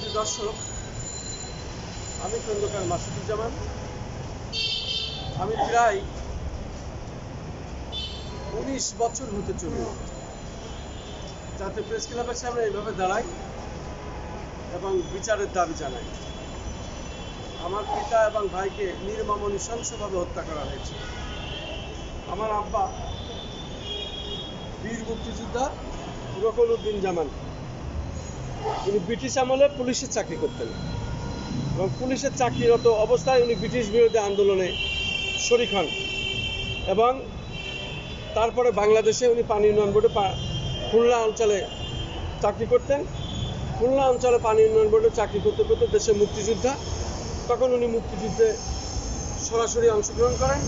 প্রিয় দর্শক, আমি খন্দকার মাসুদুজ্জামান। আমি প্রায় 19 বছর হতে চলল জাতীয় প্রেস ক্লাবের সামনে এইভাবে দাঁড়াই এবং বিচারের দাবি জানাই। আমার পিতা এবং ভাইকে নির্মম নৃশংসভাবে হত্যা করা হয়েছে। আমার আব্বা বীর মুক্তিযোদ্ধা রকল উদ্দিন জামান, উনি ব্রিটিশ আমলে পুলিশের চাকরি করতেন এবং পুলিশের চাকরিরত অবস্থায় উনি ব্রিটিশ বিরোধী আন্দোলনে শরিক হন এবং তারপরে বাংলাদেশে উনি পানি উন্নয়ন বোর্ডে খুলনা অঞ্চলে চাকরি করতেন। খুলনা অঞ্চলে পানি উন্নয়ন বোর্ডে চাকরি করতে করতে দেশের মুক্তিযোদ্ধা, তখন উনি মুক্তিযুদ্ধে সরাসরি অংশগ্রহণ করেন।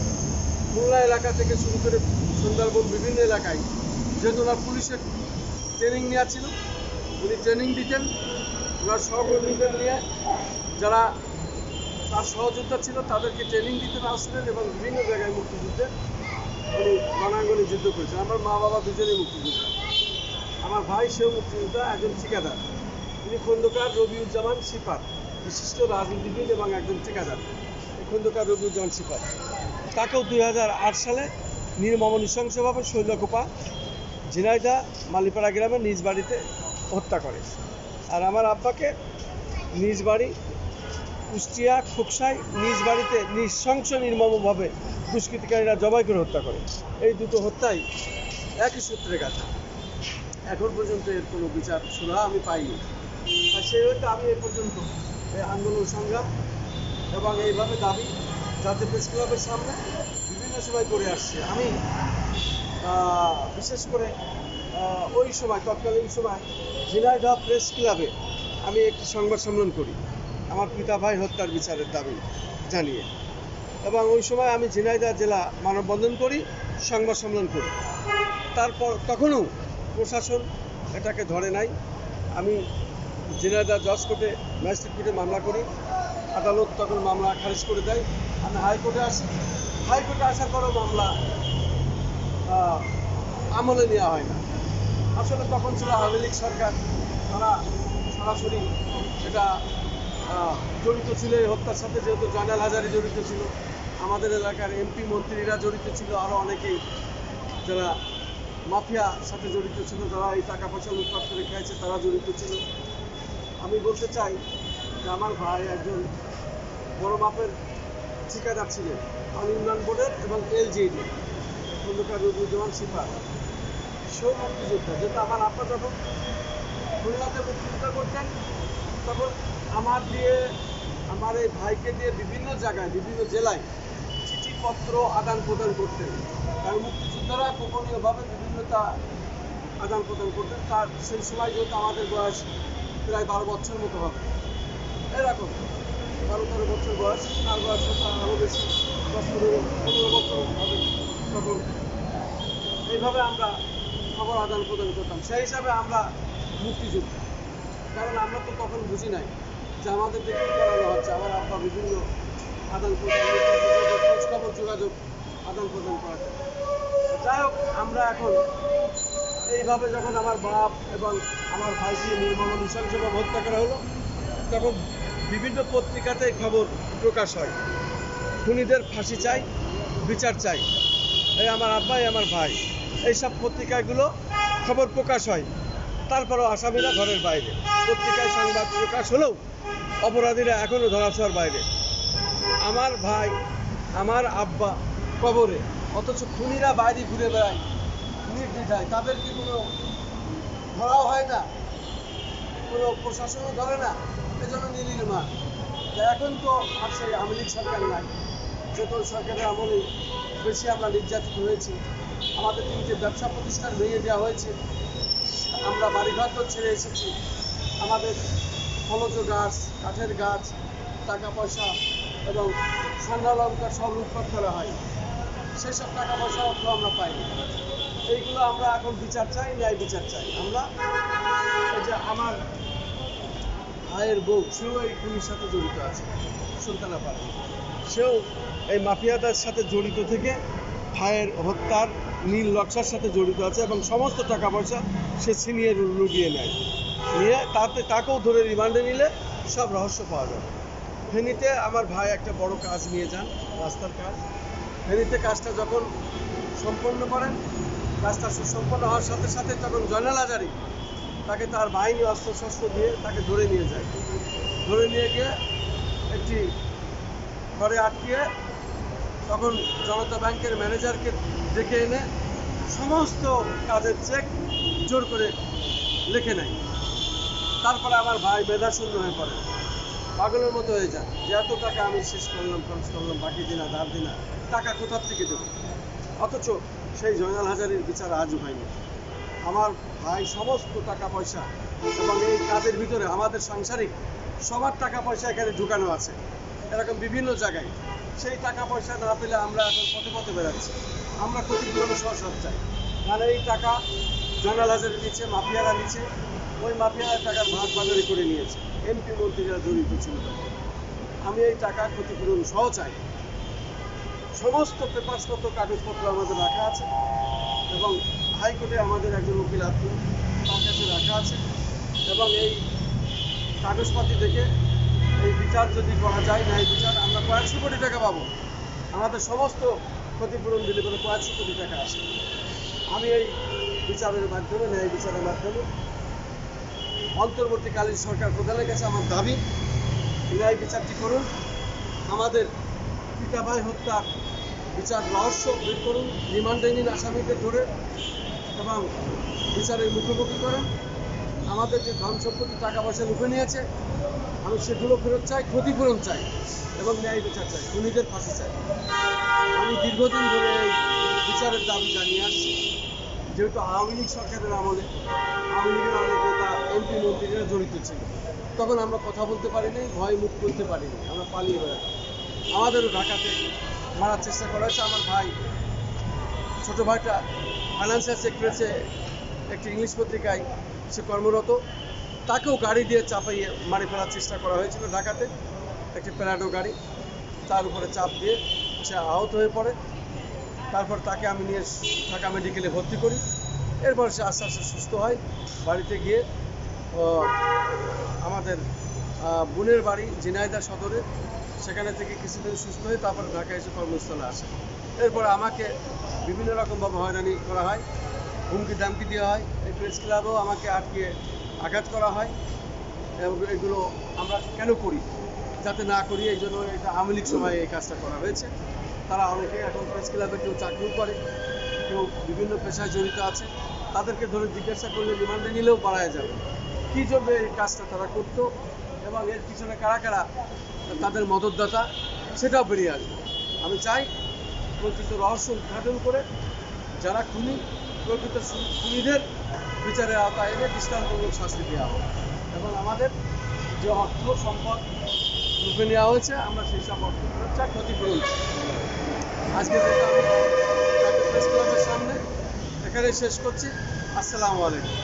খুলনা এলাকা থেকে শুরু করে সুন্দরবন বিভিন্ন এলাকায় যেহেতু ওনার পুলিশের ট্রেনিং নেওয়া ছিল, উনি ট্রেনিং দিতেন। ওনার সহকর্মীদের নিয়ে যারা তার সহযোদ্ধা ছিল তাদেরকে ট্রেনিং দিতেন আসলেন এবং বিভিন্ন জায়গায় মুক্তিযুদ্ধে উনি রণাঙ্গনে যুদ্ধ করেছেন। আমার মা বাবা দুজনেই মুক্তিযোদ্ধা। আমার ভাই সেও মুক্তিযোদ্ধা, একজন ঠিকাদার। তিনি খন্দকার রবিউজ্জামান সিপার, বিশিষ্ট রাজনীতিবিদ এবং একজন ঠিকাদার। খন্দকার রবিউজ্জামান সিপার, তাকেও 2008 সালে নির্মম নৃশংসভাবে শৈলকুপা ঝিনাইদহ মালিপাড়া গ্রামে নিজ বাড়িতে হত্যা করে। আর আমার আব্বাকে নিজ বাড়ি কুষ্টিয়া খোকসায় নিজ বাড়িতে নৃশংস নির্মমভাবে দুষ্কৃতিকারীরা জবাই করে হত্যা করে। এই দুটো হত্যাই একই সূত্রে গাঁথা। এখন পর্যন্ত এর কোনো বিচার সুরাহা আমি পাইনি। আর সেই হয়তো আমি এ পর্যন্ত এই আন্দোলন সংগ্রাম এবং এইভাবে দাবি জাতীয় প্রেস ক্লাবের সামনে বিভিন্ন সময় করে আসছি। আমি বিশেষ করে ওই সময় তৎকালীন সময় ঝিনাইদহ প্রেস ক্লাবে আমি একটি সংবাদ সম্মেলন করি আমার পিতা ভাই হত্যার বিচারের দাবি জানিয়ে, এবং ওই সময় আমি ঝিনাইদহ জেলা মানববন্ধন করি, সংবাদ সম্মেলন করি। তারপর তখনও প্রশাসন এটাকে ধরে নাই। আমি ঝিনাইদহ জজ কোর্টে ম্যাজিস্ট্রেট কোর্টে মামলা করি, আদালত তখন মামলা খারিজ করে দেয়। আমি হাইকোর্টে আসি, হাইকোর্টে আসার পরেও মামলা আমলে নেওয়া হয় না। আসলে তখন ছিল আওয়ামী লীগ সরকার, তারা সরাসরি এটা জড়িত ছিল এই হত্যার সাথে। যেহেতু জয়নাল হাজারি জড়িত ছিল, আমাদের এলাকার এমপি মন্ত্রীরা জড়িত ছিল, আরও অনেকেই যারা মাফিয়ার সাথে জড়িত ছিল, যারা এই টাকা পয়সা লুটপাট করে খেয়েছে তারা জড়িত ছিল। আমি বলতে চাই যে আমার ভাই একজন বড় মাপের ঠিকাদার ছিলেন পানি উন্নয়ন বোর্ডের এবং এলজিডি, খন্দকার রবিউজ্জামান সিপার, সেও মুক্তিযোদ্ধা। যেহেতু আমার আব্বা যখন খুলনাতে মুক্তিযোদ্ধা করতেন তখন আমার এই ভাইকে দিয়ে বিভিন্ন জায়গায় বিভিন্ন জেলায় চিঠিপত্র আদান প্রদান করতেন। কারণ মুক্তিযোদ্ধারা গোপনীয়ভাবে বিভিন্নতা আদান প্রদান করতেন। তার সেই সময় যেহেতু আমাদের বয়স প্রায় 12 বছর মতো হবে, এরকম 12-13 বছর বয়স, তার বয়স আরও বেশি, 10-15 বছর হবে। তখন এইভাবে আমরা খবর আদান প্রদান করতাম। সেই হিসাবে আমরা মুক্তিযোদ্ধা, কারণ আমরা তো তখন বুঝি নাই যে আমাদের দেখে করানো হচ্ছে। আমার আব্বা বিভিন্ন আদান প্রদান খোঁজখবর যোগাযোগ আদান প্রদান করাতে। যাই হোক, আমরা এখন এইভাবে যখন আমার বাপ এবং আমার ভাইকে নির্মম নৃশংসভাবে হত্যা করা হলো, তখন বিভিন্ন পত্রিকাতে খবর প্রকাশ হয়, খুনিদের ফাঁসি চাই, বিচার চাই। এই আমার আব্বাই আমার ভাই, এইসব পত্রিকাগুলো খবর প্রকাশ হয়। তারপরও আসামিরা ঘরের বাইরে, পত্রিকায় সংবাদ প্রকাশ হলেও অপরাধীরা এখনও ধরাছোঁয়ার বাইরে। আমার ভাই আমার আব্বা কবরে, অথচ খুনিরা বাইরে ঘুরে বেড়ায় নির্দ্বিধায়। তাদেরকে কোনো ধরাও হয় না, কোনো প্রশাসনও ধরে না, এজন্য নির্মাণ। এখন তো আর সেই আওয়ামী লীগ সরকার নাই, যেহেতু সরকারের আমলে বেশি আমরা নির্যাতিত হয়েছি। আমাদের 3টে ব্যবসা প্রতিষ্ঠান ভেঙে দেওয়া হয়েছে, আমরা বাড়িঘর তো ছেড়ে এসেছি। আমাদের ফলজ গাছ, কাঠের গাছ, টাকা পয়সা এবং স্বর্ণালঙ্কার সব লুটপাট করা হয়। সেসব টাকা পয়সা অর্থ আমরা পাইনি। এইগুলো আমরা এখন বিচার চাই, ন্যায় বিচার চাই। আমরা এই যে আমার ভাইয়ের বউ, সেও এই খুনির সাথে জড়িত আছে, সুলতানা পাড়া, সেও এই মাফিয়াদের সাথে জড়িত থেকে ভাইয়ের হত্যার নীল নকশার সাথে জড়িত আছে এবং সমস্ত টাকা পয়সা সে ছিনিয়ে লুটিয়ে নেয়। নিয়ে তাকেও ধরে রিমান্ডে নিলে সব রহস্য পাওয়া যাবে। ফেনীতে আমার ভাই একটা বড় কাজ নিয়ে যান, রাস্তার কাজ। ফেনীতে কাজটা যখন সম্পন্ন করেন, কাজটা সুসম্পন্ন হওয়ার সাথে সাথে তখন জয়নাল হাজারী তাকে তার বাহিনী অস্ত্রশস্ত্র দিয়ে তাকে ধরে নিয়ে যায়। ধরে নিয়ে গিয়ে একটি ঘরে আটকিয়ে তখন জনতা ব্যাংকের ম্যানেজারকে ডেকে এনে সমস্ত কাজের চেক জোর করে লিখে নেয়। তারপরে আমার ভাই মেধাশূন্য হয়ে পড়ে, পাগলের মতো হয়ে যায় যে এত টাকা আমি শেষ করলাম, খরচ করলাম, বাকি দিনা ধার দিনা, টাকা কোথার থেকে দেবো। অথচ সেই জয়নাল হাজারীর বিচার আজও হয়নি। আমার ভাই সমস্ত টাকা পয়সা এবং এই কাজের ভিতরে আমাদের সাংসারিক সবার টাকা পয়সা এখানে ঢুকানো আছে এরকম বিভিন্ন জায়গায়। সেই টাকা পয়সা না পেলে আমরা এখন পথে পথে বেড়াচ্ছি। আমরা ক্ষতিপূরণ সহ সব চাই, কারণ এই টাকা জয়নাল হাজারী নিচ্ছে, মাফিয়ারা নিচ্ছে, ওই মাফিয়ারা টাকার ভাগ বাজারি করে নিয়েছে, এমপি মন্ত্রীরা জড়িত ছিল। আমি এই টাকা ক্ষতিপূরণ সহ চাই। সমস্ত পেপারসপত্র কাগজপত্র আমাদের রাখা আছে এবং হাইকোর্টে আমাদের একজন উকিল আছেন, তার কাছে রাখা আছে এবং এই কাগজপাতি দেখে এই বিচার যদি করা যায়, ন্যায় বিচার, আমরা কয়েকশো কোটি টাকা পাবো। আমাদের সমস্ত ক্ষতিপূরণ দিলে বলে কয়েকশো কোটি টাকা আসে। আমি এই বিচারের মাধ্যমে, ন্যায় বিচারের মাধ্যমে অন্তর্বর্তীকালীন সরকার প্রধানের কাছে আমার দাবি, ন্যায় বিচারটি করুন, আমাদের পিতাভাই হত্যার বিচার রহস্য বের করুন, রিমান্ডে নিন আসামিদের ধরে এবং বিচারের মুখোমুখি করেন। আমাদের যে ধন সম্পত্তি টাকা পয়সা লুটে নিয়েছে, আমি সেগুলো ফেরত চাই, ক্ষতিপূরণ চাই এবং ন্যায় বিচার চাই, খুনিদের ফাঁসি চাই। আমি দীর্ঘদিন ধরে এই বিচারের দাবি জানিয়ে আসছি। যেহেতু আওয়ামী লীগ সরকারের আমলে আওয়ামী লীগের অনেক নেতা, এমপি মন্ত্রীরা জড়িত ছিল, তখন আমরা কথা বলতে পারিনি, ভয় মুখ করতে পারিনি, আমরা পালিয়ে বেড়াতাম। আমাদেরও ঢাকাতে মারার চেষ্টা করা হয়েছে। আমার ভাই, ছোটো ভাইটা ফাইন্যান্সিয়াল সেক্টরেছে একটি ইংলিশ পত্রিকায় সে কর্মরত, তাকেও গাড়ি দিয়ে চাপাইয়ে মারি ফেলার চেষ্টা করা হয়েছিল ঢাকাতে, একটি প্যারাডো গাড়ি, তার উপরে চাপ দিয়ে সে আহত হয়ে পড়ে। তারপর তাকে আমি নিয়ে ঢাকা মেডিকেলে ভর্তি করি। এরপর সে আস্তে আস্তে সুস্থ হয়। বাড়িতে গিয়ে আমাদের বোনের বাড়ি ঝিনাইদহ সদরে, সেখানে থেকে কিছুদিন সুস্থ হয়ে তারপরে ঢাকা এসে কর্মস্থলে আসে। এরপর আমাকে বিভিন্ন রকমভাবে হয়রানি করা হয়, হুমকি দামকি দেওয়া হয়। এই প্রেস ক্লাবেও আমাকে আটকে আঘাত করা হয় এবং এগুলো আমরা কেন করি, যাতে না করি, এই জন্য এটা আওয়ামী লীগ সময়ে এই কাজটা করা হয়েছে। তারা অনেকে এখন প্রেস ক্লাবে কেউ চাকরিও করে, কেউ বিভিন্ন পেশায় জড়িত আছে, তাদেরকে ধরে জিজ্ঞাসা করলে রিমান্ডে নিলেও পাওয়া যাবে কী জন্য এই কাজটা তারা করতো এবং এর পিছনে কারা কারা তাদের মদতদাতা, সেটাও বেরিয়ে আসবে। আমি চাই প্রকৃত রহস্য উদ্ঘাটন করে যারা খুনি, প্রকৃত খুনিদের বিচারের আওতায় এনে দৃষ্টান্তমূলক শাস্তি দেওয়া হবে এবং আমাদের যে অর্থ সম্পদ লুটে নেওয়া হয়েছে, আমরা সেই সব অর্থ ফেরত চাই, ক্ষতিপূরণ চাই। আজকে থেকে আমি প্রেস ক্লাবের সামনে এখানে শেষ করছি। আসসালামু আলাইকুম।